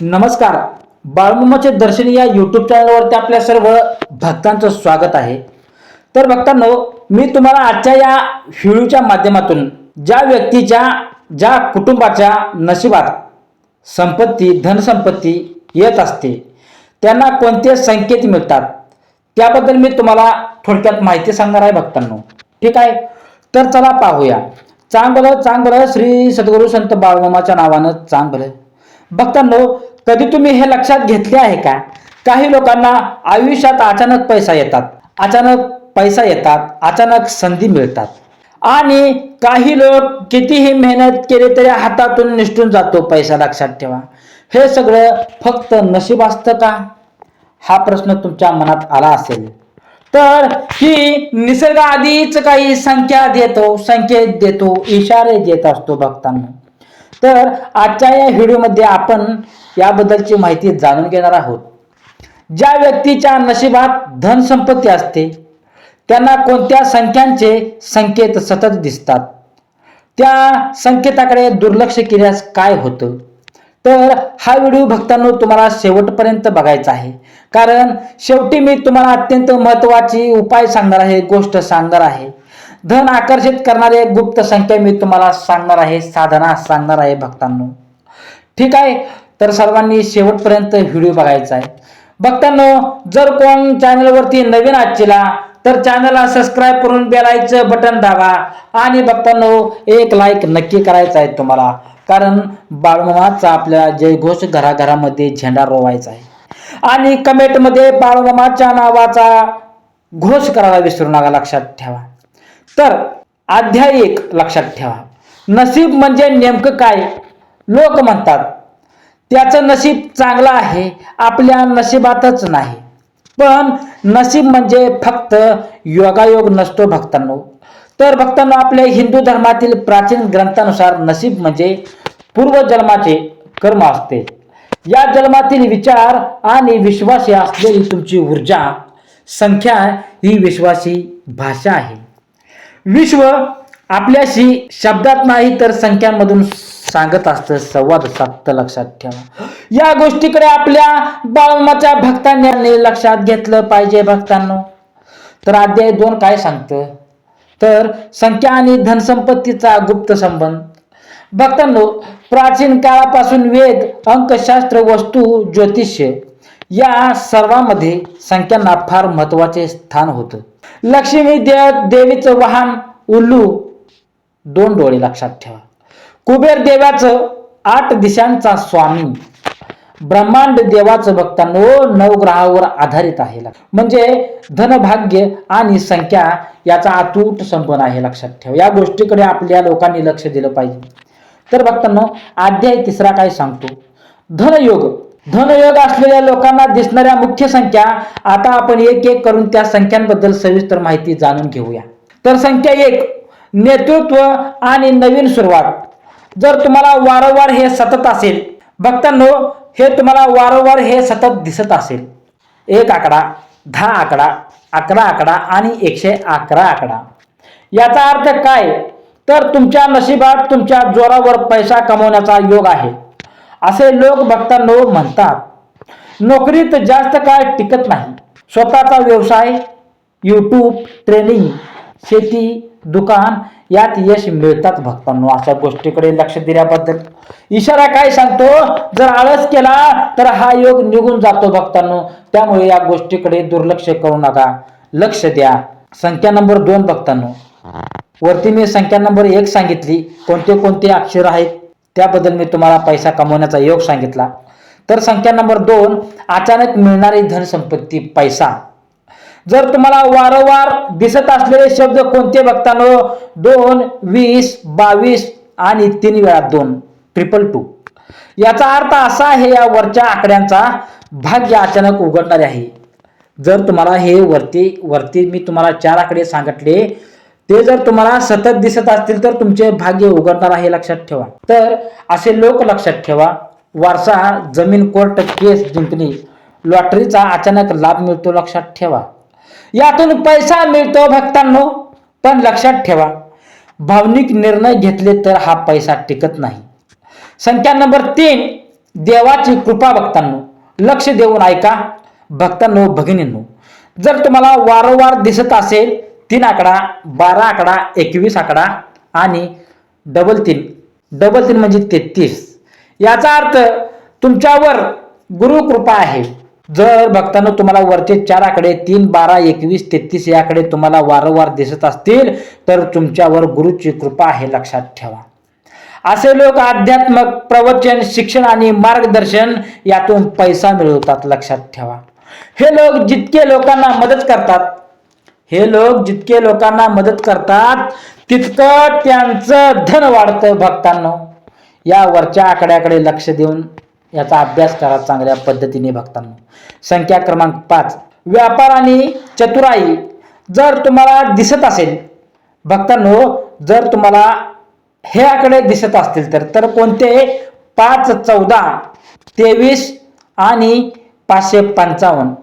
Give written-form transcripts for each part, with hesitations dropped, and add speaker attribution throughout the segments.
Speaker 1: नमस्कार. बाळमुमाचे दर्शनी या यूट्यूब चॅनलवरती आपल्या सर्व भक्तांचं स्वागत आहे. तर भक्तांनो, मी तुम्हाला आजच्या या व्हिडिओच्या माध्यमातून ज्या व्यक्तीच्या ज्या कुटुंबाच्या नशिबात संपत्ती धनसंपत्ती येत असते त्यांना कोणते संकेत मिळतात त्याबद्दल मी तुम्हाला थोडक्यात माहिती सांगणार आहे भक्तांनो. ठीक आहे, तर चला पाहूया. चांगलं चांगलं श्री सद्गुरू संत बाळमामाच्या नावानं चांगलं. भक्तांनो, कधी तुम्ही हे लक्षात घेतले आहे का? काही लोकांना आयुष्यात अचानक पैसा येतात, अचानक संधी मिळतात आणि काही लोक कितीही मेहनत केली तरी हातातून निसटून जातो पैसा. लक्षात ठेवा, हे सगळं फक्त नशीब असतं का? हा प्रश्न तुमच्या मनात आला असेल तर ही निसर्ग आधीच काही संकेत देतो, इशारे देत असतो भक्तांना. तर आजच्या या व्हिडिओमध्ये आपण याबद्दलची माहिती जाणून घेणार आहोत. ज्या व्यक्तीच्या नशिबात धनसंपत्ती असते त्यांना कोणत्या संख्यांचे संकेत सतत दिसतात, त्या संकेताकडे दुर्लक्ष केल्यास काय होतं? तर हा व्हिडिओ भक्तांनो तुम्हाला शेवटपर्यंत बघायचा आहे, कारण शेवटी मी तुम्हाला अत्यंत महत्त्वाची उपाय सांगणार आहे, गोष्ट सांगणार आहे. धन आकर्षित करणारे गुप्त संख्या मी तुम्हाला सांगणार आहे, साधना सांगणार आहे भक्तांनो. ठीक आहे, तर सर्वांनी शेवटपर्यंत व्हिडिओ बघायचा आहे. भक्तांनो, जर कोण चॅनलवरती नवीन आजचीला तर चॅनलला सबस्क्राईब करून बेल आयकॉन बटन दाबा आणि भक्तांनो एक लाईक नक्की करायचा आहे तुम्हाला, कारण बाळमामाचा आपल्या जयघोष घराघरामध्ये झेंडा रोवायचा आहे. आणि कमेंटमध्ये बाळमामाच्या नावाचा घोष करायला विसरू नका. लक्षात ठेवा. तर अध्याय 1 लक्षात ठेवा. नशीब म्हणजे नेमकं काय? लोक म्हणतात त्याचं नशीब चांगलं आहे, आपल्या नशिबातच नाही. पण नशीब म्हणजे फक्त योगायोग नसतो भक्तांनो. तर भक्तांनो, आपल्या हिंदू धर्मातील प्राचीन ग्रंथानुसार नशीब म्हणजे पूर्वजन्माचे कर्म असते. या जन्मातील विचार आणि विश्वासी असलेली तुमची ऊर्जा. संख्या ही विश्वासी भाषा आहे. विश्व आपल्याशी शब्दात नाही तर संख्यांमधून सांगत असतं, संवाद साधतं. लक्षात ठेवा. या गोष्टीकडे आपल्या बाळमामाच्या भक्तांनी लक्षात घेतलं पाहिजे भक्तांनो. तर अध्याय 2 काय सांगतं? तर संख्या आणि धनसंपत्तीचा गुप्त संबंध. भक्तांनो, प्राचीन काळापासून वेद, अंकशास्त्र, वस्तू, ज्योतिष्य या सर्वांमध्ये संख्यांना फार महत्वाचे स्थान होतं. लक्ष्मी देवीचं वाहन उल्लू, 2 डोळे. लक्षात ठेवा. कुबेर देवाचं 8 दिशांचा स्वामी. ब्रह्मांड देवाचं भक्तांनो 9 ग्रहावर आधारित आहे. म्हणजे धनभाग्य आणि संख्या याचा अतूट संबंध आहे. लक्षात ठेवा. या गोष्टीकडे आपल्या लोकांनी लक्ष दिलं पाहिजे. तर भक्तांनो, अध्याय 3 काय सांगतो? धनयोग. धनयोग असलेल्या लोकांना दिसणाऱ्या मुख्य संख्या. आता आपण एक एक करून त्या संख्यांबद्दल सविस्तर माहिती जाणून घेऊया. तर संख्या 1, नेतृत्व आणि नवीन सुरुवात. जर तुम्हाला वारंवार हे सतत असेल भक्तांनो, हे तुम्हाला वारंवार हे सतत दिसत असेल, 1 आकडा, 10 आकडा, 11 आकडा आणि 111 आकडा, याचा अर्थ काय? तर तुमच्या नशिबात तुमच्या जोरावर पैसा कमवण्याचा योग आहे असे लोक भक्तांनो म्हणतात. नोकरीत जास्त काळ टिकत नाही. स्वतःचा व्यवसाय, यूट्यूब, ट्रेनिंग, शेती, दुकान यात यश मिळतात भक्तांनो. अशा गोष्टीकडे लक्ष दिल्याबद्दल इशारा काय सांगतो? जर आळस केला तर हा योग निघून जातो भक्तांनो. त्यामुळे या गोष्टीकडे दुर्लक्ष करू नका, लक्ष द्या. संख्या नंबर 2 भक्तांनो, वरती मी संख्या नंबर 1 सांगितली, कोणते कोणते अक्षर आहेत त्याबद्दल मी तुम्हाला पैसा कमवण्याचा योग सांगितला. तर संख्या नंबर 2, अचानक मिळणारी धनसंपत्ती, पैसा. जर तुम्हाला वारंवार दिसत असलेले शब्द कोणते भक्तांनो? 2, 20, 22 आणि 3 वेळा 2, 222. याचा अर्थ असा आहे, या वरच्या आकड्यांचा भाग्य अचानक उघडणारे आहे. जर तुम्हाला हे वरती मी तुम्हाला 4 आकडे सांगितले, ते जर तुम्हाला सतत दिसत असतील तर तुमचे भाग्य उघडणार आहे. लक्षात ठेवा. तर असे लोक लक्षात ठेवा. वारसा, जमीन, कोर्ट केस जिंकणे, लॉटरीचा अचानक लाभ मिळतो. लक्षात ठेवा. यातून पैसा मिळतो भक्तांनो. पण लक्षात ठेवा, भावनिक निर्णय घेतले तर हा पैसा टिकत नाही. संख्या नंबर 3, देवाची कृपा भक्तांनो, लक्ष देऊन ऐका भक्तांनो, भगिनींनो. जर तुम्हाला वारंवार दिसत असेल 3 आकडा, 12 आकडा, 21 आकडा आणि डबल 3 म्हणजे 33, याचा अर्थ तुमच्यावर गुरुकृपा आहे. जर भक्तांनो तुम्हाला वरचे 4 आकडे 3, 12, 21, 33 या आकडे तुम्हाला वारंवार दिसत असतील तर तुमच्यावर गुरुची कृपा आहे, लक्षात ठेवा. असे लोक आध्यात्मिक प्रवचन, शिक्षण आणि मार्गदर्शन यातून पैसा मिळवतात, लक्षात ठेवा. हे लोक जितके लोकांना मदत करतात तितकं त्यांचं धन वाढतं. भक्तांनो, या वरच्या आकड्याकडे लक्ष देऊन याचा अभ्यास करा चांगल्या पद्धतीने. भक्तांनो, संख्या क्रमांक 5, व्यापार आणि चतुराई जर तुम्हाला दिसत असेल, भक्तांनो जर तुम्हाला हे आकडे दिसत असतील तर कोणते 5, 14, 23 आणि 555,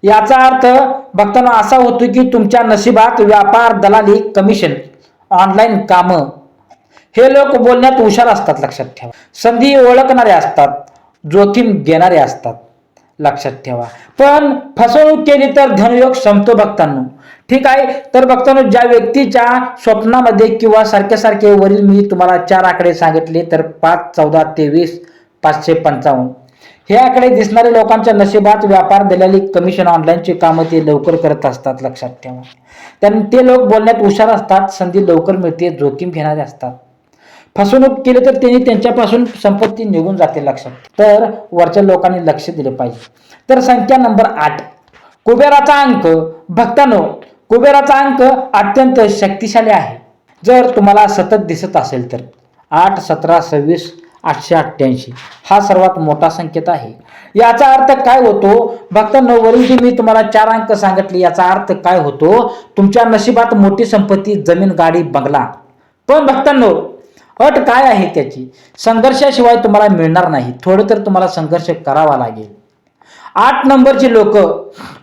Speaker 1: याचा अर्थ भक्तांनो असा होतो की तुमच्या नशिबात व्यापार, दलाली, कमिशन, ऑनलाईन कामं, हे लोक बोलण्यात हुशार असतात, लक्षात ठेवा. संधी ओळखणारे असतात, जोखीम घेणारे असतात, लक्षात ठेवा. पण फसवणूक केली तर धनयोग संपतो भक्तांनो. ठीक आहे. तर भक्तांनो, ज्या व्यक्तीच्या स्वप्नामध्ये किंवा सारखे वरील मी तुम्हाला 4 आकडे सांगितले तर 5, 14, 23, 555 हे आकडे दिसणारे लोकांच्या नशिबात व्यापार, दलाली, कमिशन, ऑनलाईनची कामं ते लवकर करत असतात, लक्षात ठेवा. ते लोक बोलण्यात हुशार असतात, संधी लवकर मिळते, जोखीम घेणारे असतात. फसवणूक केली तर त्यांनी त्यांच्यापासून संपत्ती निघून जाते, लक्षात. तर वरच्या लोकांनी लक्ष दिले पाहिजे. तर संख्या नंबर 8, कुबेराचा अंक. भक्तांनो, कुबेराचा अंक अत्यंत शक्तिशाली आहे. जर तुम्हाला सतत दिसत असेल तर 8, 17, 26, 888 हा सर्वात मोठा संकेत आहे. याचा अर्थ काय होतो भक्तांनो, वरील जी मी तुम्हाला 4 अंक सांगितले याचा अर्थ काय होतो, तुमच्या नशिबात मोठी संपत्ती, जमीन, गाडी, बंगला. पण भक्तांनो, अट काय आहे त्याची, संघर्षाशिवाय तुम्हाला मिळणार नाही. थोडं तर तुम्हाला संघर्ष करावा लागेल. 8 नंबरची लोक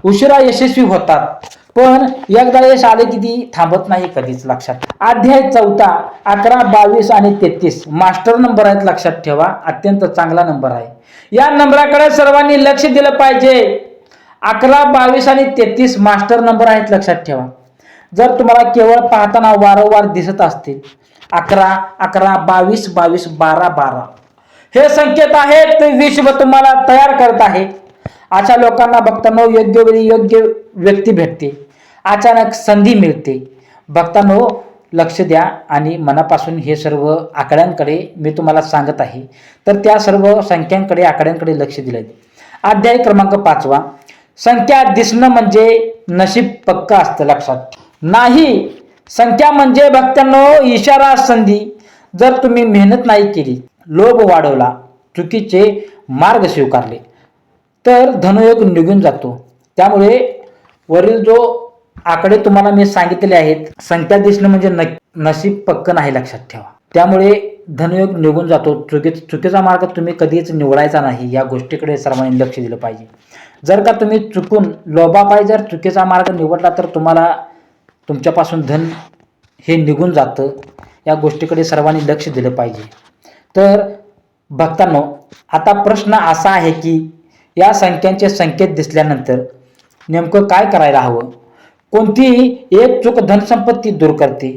Speaker 1: उशिरा यशस्वी होतात, पण एकदा यश आले की ती थांबत नाही कधीच, लक्षात. अध्याय 4, 11, 22 आणि 33 मास्टर नंबर आहेत, लक्षात ठेवा. अत्यंत चांगला नंबर आहे. या नंबराकडे सर्वांनी लक्ष दिलं पाहिजे. 11, 22 आणि 33 मास्टर नंबर आहेत, लक्षात ठेवा. जर तुम्हाला केवळ पाहताना वारंवार दिसत असतील 11, 11, 22, 22, 12, 12 हे संकेत आहेत, विश्व तुम्हाला तयार करत आहे. अशा लोकांना भक्तांनो योग्य वेळी योग्य व्यक्ती भेटते, अचानक संधी मिळते. भक्तांनो, लक्ष द्या आणि मनापासून हे सर्व आकड्यांकडे मी तुम्हाला सांगत आहे तर त्या सर्व संख्यांकडे, आकड्यांकडे लक्ष दिले. अध्याय क्रमांक 5, संख्या दिसणं म्हणजे नशीब पक्क असतं, लक्षात नाही. संख्या म्हणजे भक्तांनो इशारा, संधी. जर तुम्ही मेहनत नाही केली, लोभ वाढवला, चुकीचे मार्ग स्वीकारले तर धनयोग निघून जातो. त्यामुळे वरील जो आकडे तुम्हाला मी सांगितले आहेत, संख्या दिसणं म्हणजे नशीब पक्क नाही, लक्षात ठेवा. त्यामुळे धनयोग निघून जातो. चुकीचा मार्ग तुम्ही कधीच निवडायचा नाही. या गोष्टीकडे सर्वांनी लक्ष दिलं पाहिजे. जर का तुम्ही चुकून लोभापायी जर चुकीचा मार्ग निवडला तर तुम्हाला तुमच्यापासून धन हे निघून जातं. या गोष्टीकडे सर्वांनी लक्ष दिलं पाहिजे. तर भक्तांनो, आता प्रश्न असा आहे की या संख्यांचे संकेत दिसल्यानंतर नेमकं काय करायला हवं. कोणती एक चूक धनसंपत्ती दूर करते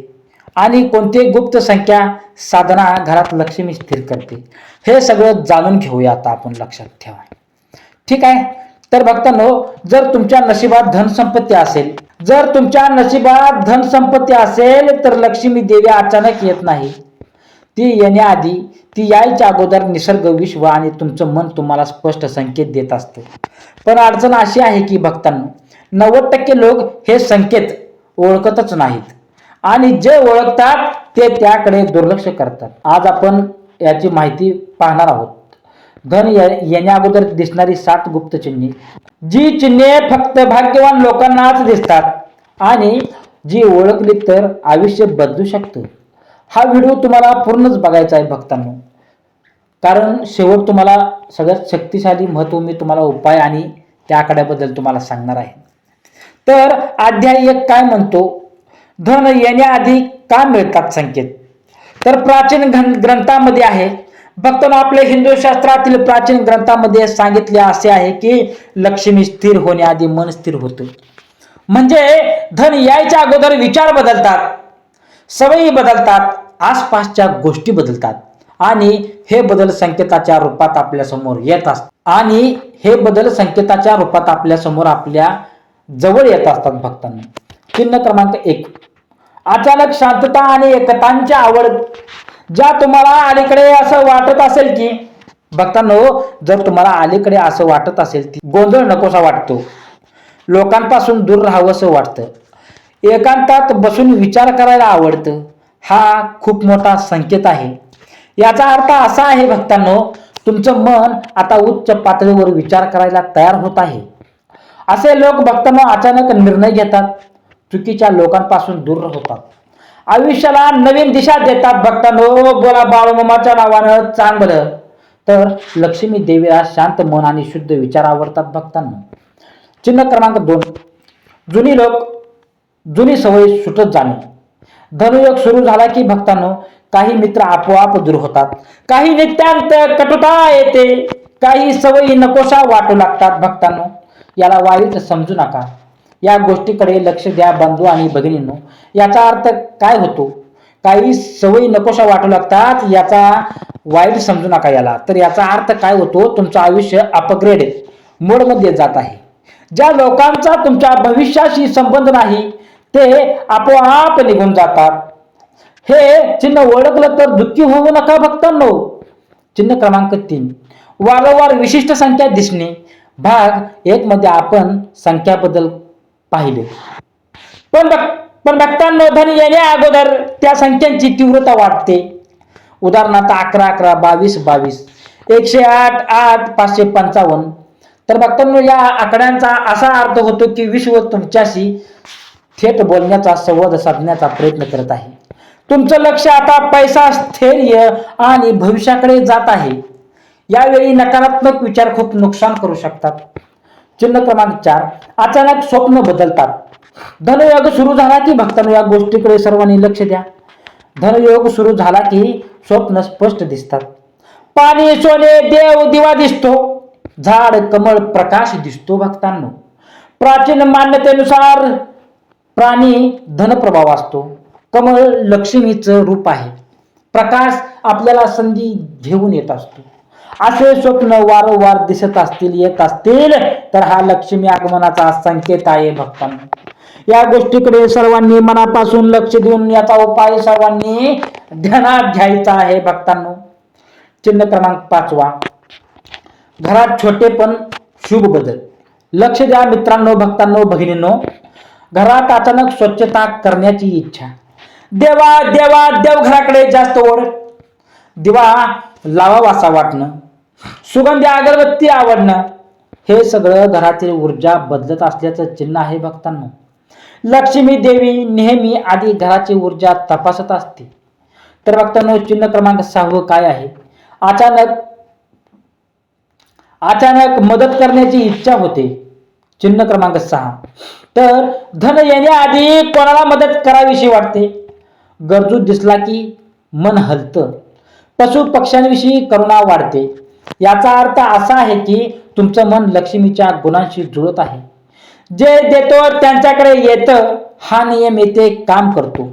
Speaker 1: आणि कोणती गुप्त संख्या साधना घरात लक्ष्मी स्थिर करते, हे सगळं जाणून घेऊया आता आपण, लक्षात ठेवा. ठीक आहे. तर भक्तांनो, जर तुमच्या नशिबात धनसंपत्ती असेल तर लक्ष्मी देवी अचानक येत नाही. ती येण्याआधी, ती यायच्या अगोदर निसर्ग, विश्व आणि तुमचं मन तुम्हाला स्पष्ट संकेत देत असतं. पण अडचण अशी आहे की भक्तांनो, 90% लोक हे संकेत ओळखतच नाहीत आणि जे ओळखतात ते त्याकडे दुर्लक्ष करतात. आज आपण याची माहिती पाहणार आहोत. धन येण्या अगोदर दिसणारी 7 गुप्त चिन्हे, जी चिन्हे फक्त भाग्यवान लोकांनाच दिसतात आणि जी ओळखली तर आयुष्य बदलू शकतं. हा व्हिडिओ तुम्हाला पूर्णच बघायचा आहे भक्तांनो, कारण शेवट तुम्हाला सगळ्यात शक्तिशाली महत्त्व मी तुम्हाला उपाय आणि त्या आकड्याबद्दल तुम्हाला सांगणार आहे. तर अध्याय 1 काय म्हणतो, धन येण्याआधी का मिळतात संकेत. तर प्राचीन ग्रंथामध्ये आहे, भक्तांनो, आपल्या हिंदू शास्त्रातील प्राचीन ग्रंथामध्ये सांगितले असे आहे की लक्ष्मी स्थिर होण्याआधी मन स्थिर होतं. म्हणजे धन यायच्या अगोदर विचार बदलतात, सवयी बदलतात, आसपासच्या गोष्टी बदलतात आणि हे बदल संकेताच्या रूपात आपल्या समोर येत असतात आपल्या जवळ येत असतात. भक्तांनो, चिन्ह क्रमांक 1, अचानक शांतता आणि एकतांची आवड. ज्या तुम्हाला अलीकडे असं वाटत असेल की भक्तांनो, जर तुम्हाला अलीकडे असं वाटत असेल की गोंधळ नकोसा वाटतो, लोकांपासून दूर राहावंसं वाटतं, एकांतात बसून विचार करायला आवडतं, हा खूप मोठा संकेत आहे. याचा अर्थ असा आहे भक्तांनो, तुमचं मन आता उच्च पातळीवर विचार करायला तयार होत आहे. असे लोक भक्तांनो अचानक निर्णय घेतात, चुकीच्या लोकांपासून दूर होतात, आयुष्याला नवीन दिशा देतात. भक्तांनो, बोला बाळूमामाच्या नावानं चांगलं. तर लक्ष्मी देवीला शांत मन आणि शुद्ध विचार आवडतात. भक्तांनो, चिन्ह क्रमांक 2, जुनी सवय सुटत जाणे. धनुयोग सुरू झाला की भक्तांनो, काही मित्र आपोआप दूर होतात, काही नित्यांत कटुता येते, काही सवयी नकोशा वाटू लागतात. भक्तांनो, याला वाईट समजू नका, या गोष्टीकडे लक्ष द्या बंधू आणि भगिनींनो. याचा अर्थ काय होतो? काही सवयी नकोशा वाटू लागतात, याचा वाईट समजू नका याला. तर याचा अर्थ काय होतो? तुमचं आयुष्य अपग्रेड मोडमध्ये जात आहे. ज्या लोकांचा तुमच्या भविष्याशी संबंध नाही ते आपोआप निघून जातात. हे चिन्ह ओळखलं तर दुःखी होऊ नका भक्तांनो. चिन्ह क्रमांक 3, वारंवार विशिष्ट संख्या दिसणे. भाग 1 मध्ये आपण संख्याबद्दल पाहिले, पण भक्तांनो, धन येण्या अगोदर त्या संख्यांची तीव्रता वाढते. उदाहरणार्थ 11 11, 22 22, 108 8, 555. तर भक्तांनो, या आकड्यांचा असा अर्थ होतो की विश्व तुमच्याशी थेट बोलण्याचा, संवाद साधण्याचा प्रयत्न करत आहे. तुमचं लक्ष आता पैसा, स्थैर्य आणि भविष्याकडे जात आहे. यावेळी नकारात्मक विचार खूप नुकसान करू शकतात. चिन्ह क्रमांक 4, अचानक स्वप्न बदलतात. धनयोग सुरू झाला की भक्तांनो, या गोष्टीकडे सर्वांनी लक्ष द्या. धनयोग सुरू झाला की स्वप्न स्पष्ट दिसतात. पाणी, सोने, देव, दिवा दिसतो, झाड, कमळ, प्रकाश दिसतो. भक्तांनो, प्राचीन मान्यतेनुसार प्राणी धनप्रभाव असतो. कमळ लक्ष्मीचं रूप आहे. प्रकाश आपल्याला संधी घेऊन येत असतो. असे स्वप्न वारंवार दिसत असतील, येत असतील, तर हा लक्ष्मी आगमनाचा संकेत आहे. भक्तांनो, या गोष्टीकडे सर्वांनी मनापासून लक्ष देऊन याचा उपाय सर्वांनी ध्यानात घ्यायचा आहे. भक्तांनो, चिन्ह क्रमांक 5, घरात छोटे पण शुभ बदल. लक्ष द्या मित्रांनो, भक्तांनो, भगिनींनो. घरात अचानक स्वच्छता करण्याची इच्छा, देवघराकडे जास्त ओढ, दिवा लावावासा वाटणं, सुगंधी अगरबत्ती आवडणं, हे सगळं घरातील ऊर्जा बदलत असल्याचं चिन्ह आहे. भक्तांनो, लक्ष्मी देवी नेहमी आधी घराची ऊर्जा तपासत असते. तर भक्तांनो, चिन्ह क्रमांक 6 काय आहे? अचानक मदत करण्याची इच्छा होते. चिन्ह क्रमांक 6, तर धन येण्याआधी कोणाला मदत करावीशी वाटते. गरजू दिसला की मन हलतं. पशु पक्ष्यांविषयी करुणा वाढते. याचा अर्थ असा आहे की तुमचं मन लक्ष्मीच्या गुणांशी जुळत आहे. जे देतो त्यांच्याकडे येतं, हा नियम येथे काम करतो.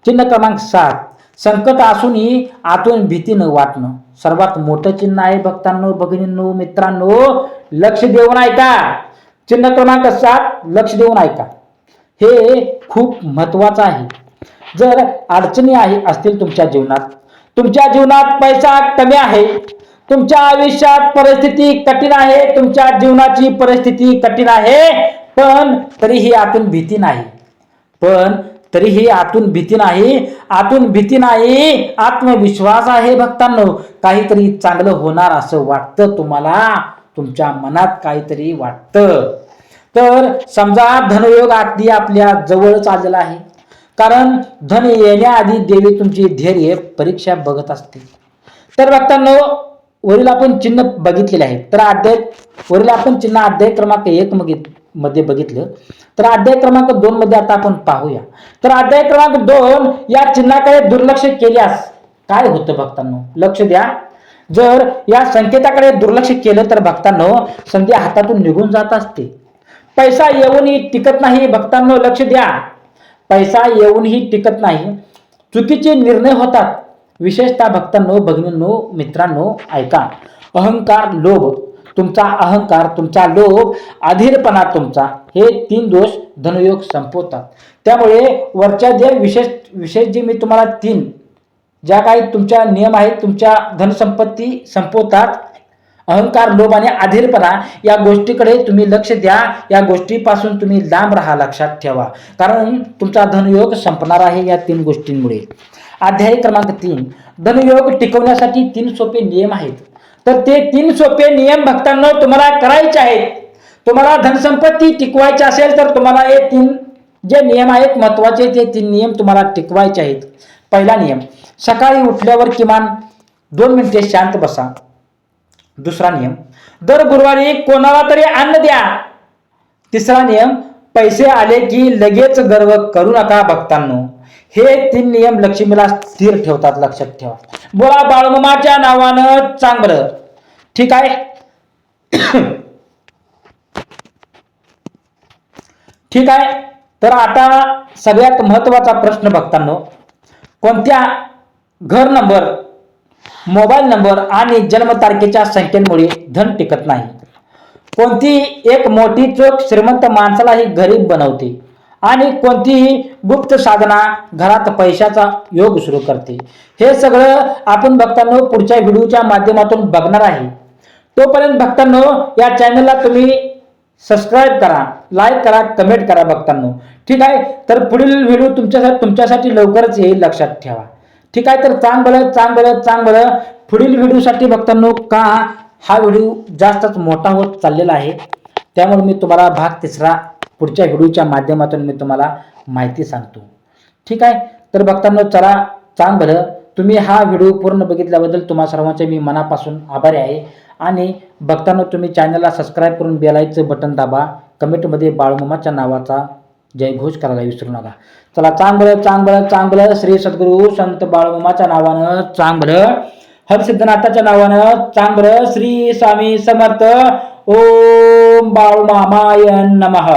Speaker 1: चिन्ह क्रमांक 7, संकट असूनही आतून भीती न वाटणं. सर्वात मोठं चिन्ह आहे. भक्तांनो, भगिनींनो, मित्रांनो, लक्ष देऊन ऐका. चिन्ह क्रमांक 7, लक्ष देऊन ऐका. हे खूप महत्वाचं आहे. जर अडचणी असतील तुमच्या जीवनात पैसा कमी आहे, तुमच्या आयुष्यात परिस्थिती कठीण आहे, तुमच्या जीवनाची परिस्थिती कठीण आहे, पण तरीही आतून भीती नाही, आत्मविश्वास आहे. भक्तांनो, काहीतरी चांगलं होणार असं वाटतं तुम्हाला, तुमच्या मनात काहीतरी वाटतं. तर समजा धनयोग अगदी आपल्या जवळच आलेला आहे, कारण धन येण्याआधी देवी तुमची धैर्य परीक्षा बघत असते. तर भक्तांनो, वरील आपण चिन्ह बघितलेले आहे. तर वरील आपण चिन्ह अध्याय क्रमांक 1 मध्ये बघितलं, तर अध्याय क्रमांक 2 मध्ये आता आपण पाहूया. तर अध्याय क्रमांक 2 या चिन्हाकडे दुर्लक्ष केल्यास काय होतं? भक्तांनो, लक्ष द्या. जर या संकेताकडे दुर्लक्ष केलं तर भक्तांनो संधी हातातून निघून जात असते. पैसा येऊनही टिकत नाही भक्तांनो, लक्ष द्या. पैसा येऊनही टिकत नाही, चुकीचे निर्णय होतात. विशेषतः भक्तांनो, भगिनींनो, मित्रांनो ऐका. अहंकार, लोभ, तुमचा अहंकार, तुमचा लोभ, अधीरपणा तुमचा, हे 3 दोष धनयोग संपवतात. त्यामुळे वरच्या जे विशेष जे मी तुम्हाला 3 ज्या काही तुमच्या नियम आहेत, तुमच्या धनसंपत्ती संपवतात. अहंकार, लोभ आणि अधीरपणा या गोष्टीकडे तुम्ही लक्ष द्या. या गोष्टीपासून तुम्ही लांब राहा, लक्षात ठेवा. कारण तुमचा धनयोग संपणार आहे या 3 गोष्टींमुळे. अध्याय क्रमांक 3, धनयोग टिकवण्यासाठी 3 सोपे नियम आहेत. तर ते 3 सोपे नियम भक्तांनो तुम्हाला करायचे आहेत. तुम्हाला धनसंपत्ती टिकवायची असेल तर तुम्हाला हे 3 जे नियम आहेत महत्वाचे, ते 3 नियम तुम्हाला टिकवायचे आहेत. पहिला नियम, सकाळी उठल्यावर किमान 2 मिनिटे शांत बसा. दुसरा नियम, दर गुरुवारी कोणाला तरी अन्न द्या. तिसरा नियम, पैसे आले की लगेच गर्व करू नका भक्तांनो. हे 3 नियम लक्ष्मीला स्थिर ठेवतात, लक्षात ठेवा. बोला बाळूमामाच्या नावानं चांगलं. ठीक आहे. ठीक आहे. तर आता सगळ्यात महत्वाचा प्रश्न भक्तांनो, कोणत्या घर नंबर, मोबाईल नंबर आणि जन्मतारखेच्या संख्येमुळे धन टिकत नाही? कोणती एक मोठी चूक श्रीमंत माणसालाही गरीब बनवते आणि कोणतीही गुप्त साधना घरात पैशाचा योग सुरू करते? हे सगळं आपण भक्तांनो पुढच्या व्हिडिओच्या माध्यमातून बघणार आहे. तोपर्यंत भक्तांनो या चॅनलला तुम्ही सबस्क्राईब करा, लाईक करा, कमेंट करा भक्तांनो. ठीक आहे. तर पुढील व्हिडिओ तुमच्यासाठी लवकरच येईल, लक्षात ठेवा. ठीक आहे. तर चांगलं पुढील व्हिडिओसाठी भक्तांनो, का हा व्हिडिओ जास्तच मोठा होत चाललेला आहे, त्यामुळे मी तुम्हाला भाग 3 पुढच्या व्हिडिओच्या माध्यमातून मी तुम्हाला माहिती सांगतो. ठीक आहे. तर भक्तांनो चला, चांगलं तुम्ही हा व्हिडिओ पूर्ण बघितल्याबद्दल तुम्हा सर्वांचे मी मनापासून आभारी आहे. आणि भक्तांनो तुम्ही चॅनलला सबस्क्राईब करून बेल आयकॉनचं बटन दाबा. कमेंटमध्ये बाळूमामाच्या नावाचा जयघोष करायला विसरू नका. चला, चांगलं श्री सद्गुरू संत बाळूमामाच्या नावानं चांगलं, हरसिद्धनाथाच्या नावानं चांगलं. श्री स्वामी समर्थ. ओम बाळूमामाय नमः.